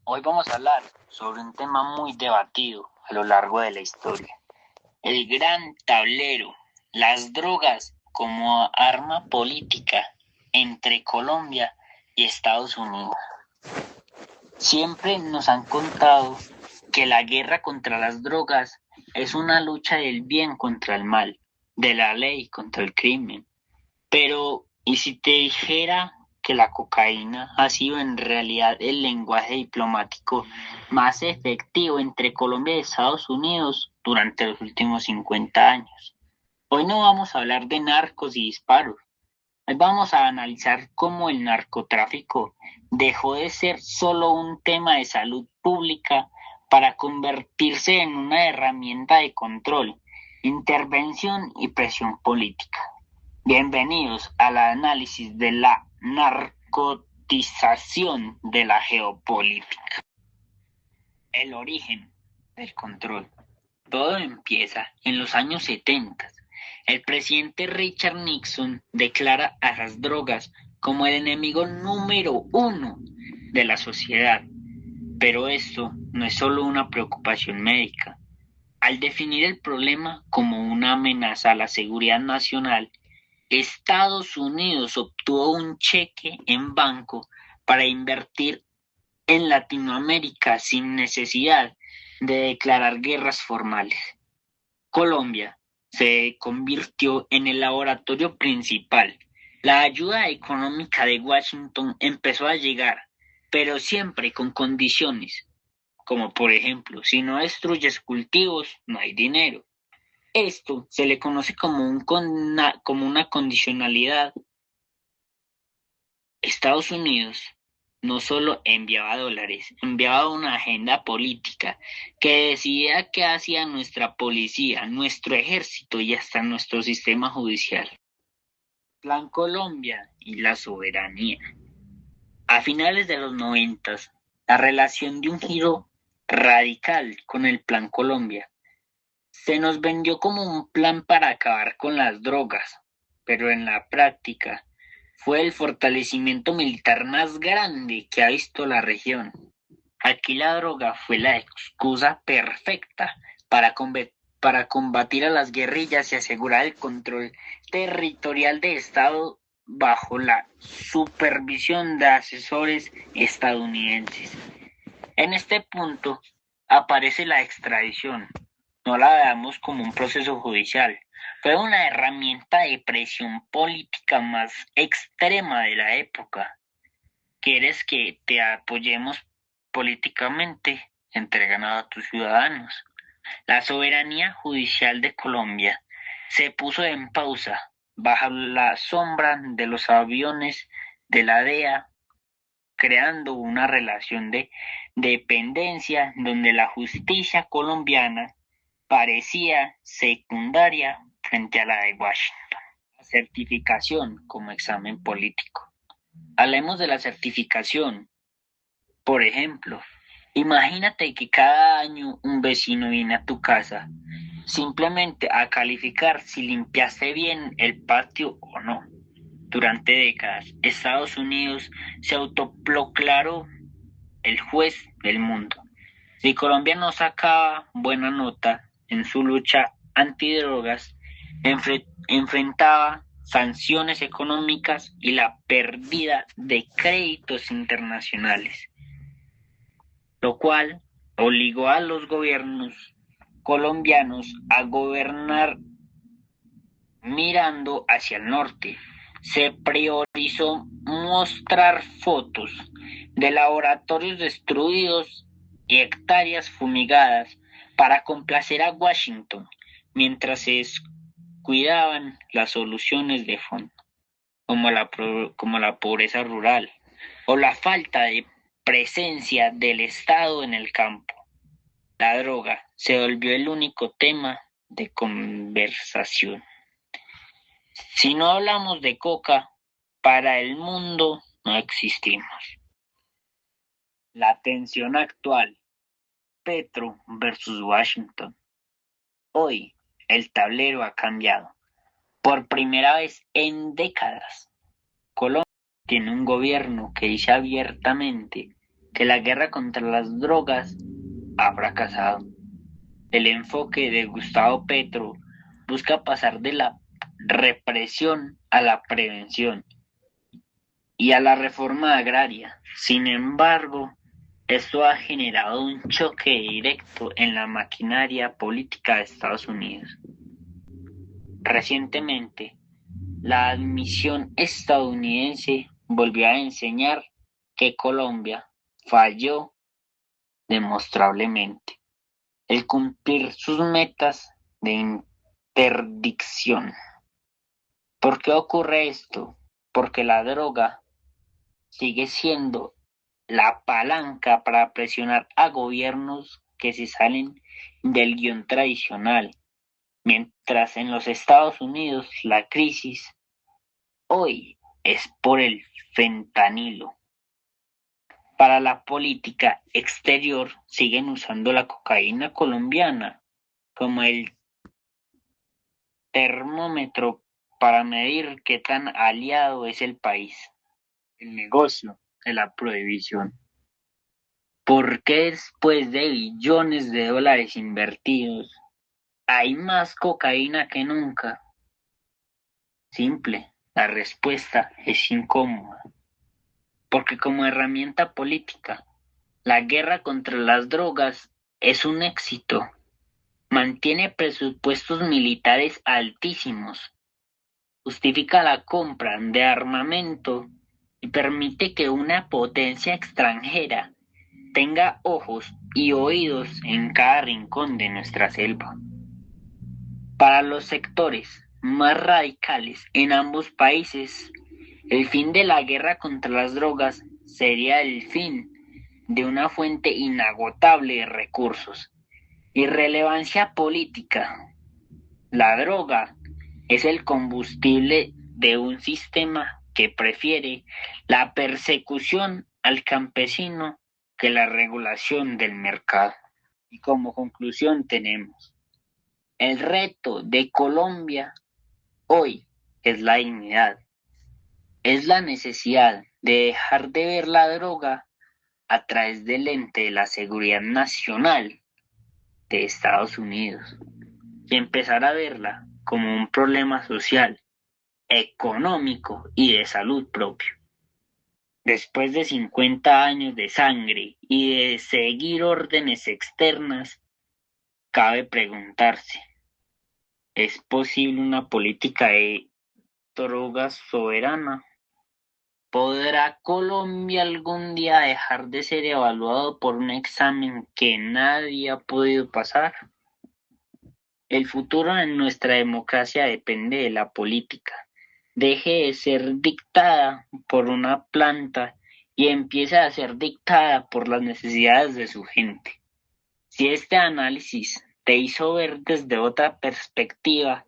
Hoy vamos a hablar sobre un tema muy debatido a lo largo de la historia, el gran tablero, las drogas como arma política entre Colombia y Estados Unidos. Siempre nos han contado que la guerra contra las drogas es una lucha del bien contra el mal, de la ley contra el crimen. Pero, ¿y si te dijera que la cocaína ha sido en realidad el lenguaje diplomático más efectivo entre Colombia y Estados Unidos durante los últimos 50 años? Hoy no vamos a hablar de narcos y disparos. Hoy vamos a analizar cómo el narcotráfico dejó de ser solo un tema de salud pública para convertirse en una herramienta de control, intervención y presión política. Bienvenidos al análisis de la narcotización de la geopolítica. El origen del control. Todo empieza en los años 70. El presidente Richard Nixon declara a las drogas como el enemigo número uno de la sociedad. Pero esto no es solo una preocupación médica. Al definir el problema como una amenaza a la seguridad nacional, Estados Unidos obtuvo un cheque en blanco para invertir en Latinoamérica sin necesidad de declarar guerras formales. Colombia se convirtió en el laboratorio principal. La ayuda económica de Washington empezó a llegar, pero siempre con condiciones, como por ejemplo, si no destruyes cultivos, no hay dinero. Esto se le conoce como una condicionalidad. Estados Unidos no solo enviaba dólares, enviaba una agenda política que decidía qué hacía nuestra policía, nuestro ejército y hasta nuestro sistema judicial. Plan Colombia y la soberanía. A finales de los 90, la relación de un giro radical con el Plan Colombia. Se nos vendió como un plan para acabar con las drogas, pero en la práctica fue el fortalecimiento militar más grande que ha visto la región. Aquí la droga fue la excusa perfecta para combatir a las guerrillas y asegurar el control territorial del Estado bajo la supervisión de asesores estadounidenses. En este punto aparece la extradición. No la veamos como un proceso judicial. Fue una herramienta de presión política más extrema de la época. ¿Quieres que te apoyemos políticamente? Entregan a tus ciudadanos. La soberanía judicial de Colombia se puso en pausa bajo la sombra de los aviones de la DEA, creando una relación de dependencia donde la justicia colombiana parecía secundaria frente a la de Washington. La certificación como examen político. Hablemos de la certificación. Por ejemplo, imagínate que cada año un vecino viene a tu casa simplemente a calificar si limpiaste bien el patio o no. Durante décadas, Estados Unidos se autoproclamó el juez del mundo. Si Colombia no sacaba buena nota en su lucha antidrogas, enfrentaba sanciones económicas y la pérdida de créditos internacionales, lo cual obligó a los gobiernos colombianos a gobernar mirando hacia el norte. Se priorizó mostrar fotos de laboratorios destruidos y hectáreas fumigadas para complacer a Washington, mientras se descuidaban las soluciones de fondo, como la pobreza rural o la falta de presencia del Estado en el campo. La droga se volvió el único tema de conversación. Si no hablamos de coca, para el mundo no existimos. La tensión actual, Petro versus Washington. Hoy el tablero ha cambiado. Por primera vez en décadas, Colombia tiene un gobierno que dice abiertamente que la guerra contra las drogas ha fracasado. El enfoque de Gustavo Petro busca pasar de la represión a la prevención y a la reforma agraria. Sin embargo, esto ha generado un choque directo en la maquinaria política de Estados Unidos. Recientemente, la admisión estadounidense volvió a enseñar que Colombia falló demostrablemente el cumplir sus metas de interdicción. ¿Por qué ocurre esto? Porque la droga sigue siendo la palanca para presionar a gobiernos que se salen del guión tradicional, mientras en los Estados Unidos la crisis hoy es por el fentanilo. Para la política exterior siguen usando la cocaína colombiana como el termómetro para medir qué tan aliado es el país. El negocio de la prohibición. ¿Por qué después de billones de dólares invertidos hay más cocaína que nunca? Simple, la respuesta es incómoda. Porque como herramienta política, la guerra contra las drogas es un éxito. Mantiene presupuestos militares altísimos, justifica la compra de armamento y permite que una potencia extranjera tenga ojos y oídos en cada rincón de nuestra selva. Para los sectores más radicales en ambos países, el fin de la guerra contra las drogas sería el fin de una fuente inagotable de recursos y relevancia política. La droga es el combustible de un sistema que prefiere la persecución al campesino que la regulación del mercado. Y como conclusión tenemos, el reto de Colombia hoy es la dignidad, es la necesidad de dejar de ver la droga a través del lente de la seguridad nacional de Estados Unidos y empezar a verla como un problema social, económico y de salud propio. Después de 50 años de sangre y de seguir órdenes externas, cabe preguntarse, ¿es posible una política de drogas soberana? ¿Podrá Colombia algún día dejar de ser evaluado por un examen que nadie ha podido pasar? El futuro de nuestra democracia depende de la política. Deje de ser dictada por una planta y empiece a ser dictada por las necesidades de su gente. Si este análisis te hizo ver desde otra perspectiva,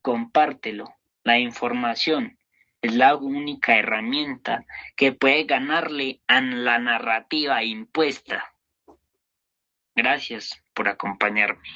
compártelo. La información es la única herramienta que puede ganarle a la narrativa impuesta. Gracias por acompañarme.